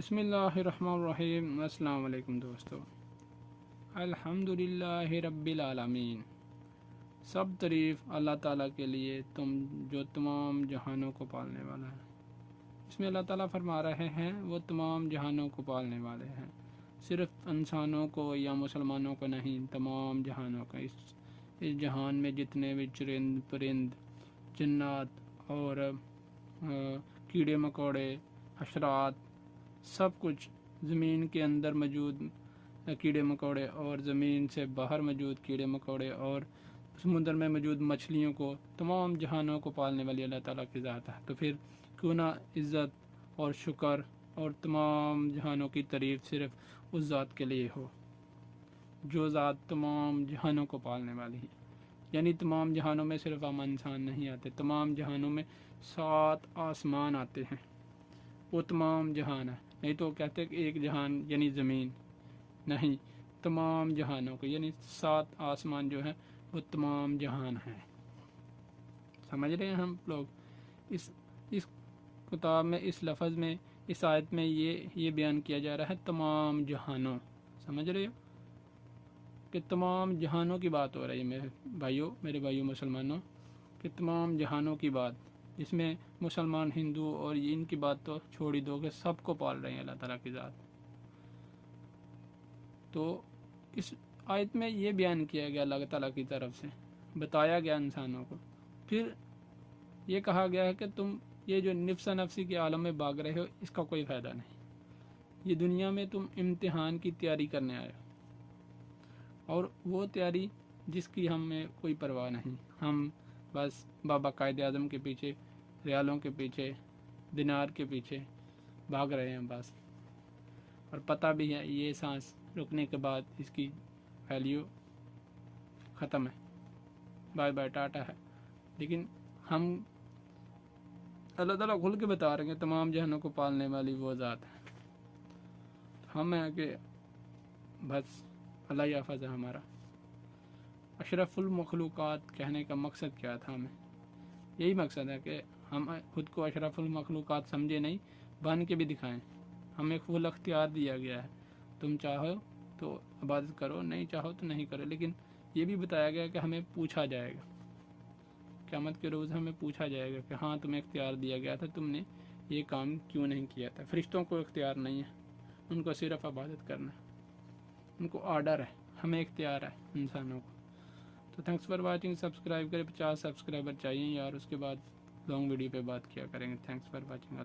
بسم اللہ الرحمن الرحیم۔ السلام علیکم دوستو۔ الحمدللہ رب العالمین، سب تعریف اللہ تعالیٰ کے لیے جو تمام جہانوں کو پالنے والا ہے۔ اس میں اللہ تعالیٰ فرما رہے ہیں وہ تمام جہانوں کو پالنے والے ہیں، صرف انسانوں کو یا مسلمانوں کو نہیں، تمام جہانوں کا۔ اس جہان میں جتنے بھی چرند پرند جنات اور کیڑے مکوڑے حشرات، سب کچھ زمین کے اندر موجود کیڑے مکوڑے اور زمین سے باہر موجود کیڑے مکوڑے اور سمندر میں موجود مچھلیوں کو، تمام جہانوں کو پالنے والی اللہ تعالیٰ کی ذات ہے۔ تو پھر کیوں نہ عزت اور شکر اور تمام جہانوں کی تعریف صرف اس ذات کے لیے ہو جو ذات تمام جہانوں کو پالنے والی ہے۔ یعنی تمام جہانوں میں صرف ہم انسان نہیں آتے، تمام جہانوں میں 7 آسمان آتے ہیں، وہ تمام جہان ہے۔ نہیں تو کہتے کہ ایک جہان یعنی زمین، نہیں، تمام جہانوں کو، یعنی 7 آسمان جو ہیں وہ تمام جہان ہیں۔ سمجھ رہے ہیں ہم لوگ؟ اس کتاب میں، اس لفظ میں، اس آیت میں یہ بیان کیا جا رہا ہے تمام جہانوں۔ سمجھ رہے ہو کہ تمام جہانوں کی بات ہو رہی ہے میرے بھائیوں مسلمانوں، کہ تمام جہانوں کی بات، جس میں مسلمان، ہندو اور ان کی بات تو چھوڑ ہی دو کہ سب کو پال رہے ہیں اللہ تعالیٰ کی ذات۔ تو اس آیت میں یہ بیان کیا گیا اللہ تعالیٰ کی طرف سے، بتایا گیا انسانوں کو، پھر یہ کہا گیا ہے کہ تم یہ جو نفس نفسی کے عالم میں بھاگ رہے ہو، اس کا کوئی فائدہ نہیں۔ یہ دنیا میں تم امتحان کی تیاری کرنے آئے ہو، اور وہ تیاری جس کی ہمیں کوئی پرواہ نہیں۔ ہم بس بابا قائد اعظم کے پیچھے، ریالوں کے پیچھے، دینار کے پیچھے بھاگ رہے ہیں بس، اور پتہ بھی ہے یہ سانس رکنے کے بعد اس کی ویلیو ختم ہے، بائے بائے، ٹاٹا ہے۔ لیکن ہم اللہ تعالیٰ کھل کے بتا رہے ہیں کہ تمام جہانوں کو پالنے والی وہ ذات ہے۔ ہم ہیں کہ بس اللہ ہی حافظ ہے ہمارا۔ اشرف المخلوقات کہنے کا مقصد کیا تھا؟ ہمیں یہی مقصد ہے کہ ہم خود کو اشرف المخلوقات سمجھے نہیں، بن کے بھی دکھائیں۔ ہمیں فل اختیار دیا گیا ہے، تم چاہو تو عبادت کرو، نہیں چاہو تو نہیں کرو۔ لیکن یہ بھی بتایا گیا کہ ہمیں پوچھا جائے گا، قیامت کے روز ہمیں پوچھا جائے گا کہ ہاں تمہیں اختیار دیا گیا تھا، تم نے یہ کام کیوں نہیں کیا تھا۔ فرشتوں کو اختیار نہیں ہے، ان کو صرف عبادت کرنا ہے، ان کو آرڈر ہے، ہمیں اختیار ہے انسانوں کو۔ تو تھینکس فار واچنگ، سبسکرائب کریں، 50 سبسکرائبر چاہیے یار، اس کے بعد لانگ ویڈیو پہ بات کیا کریں گے۔ Thanks for watching.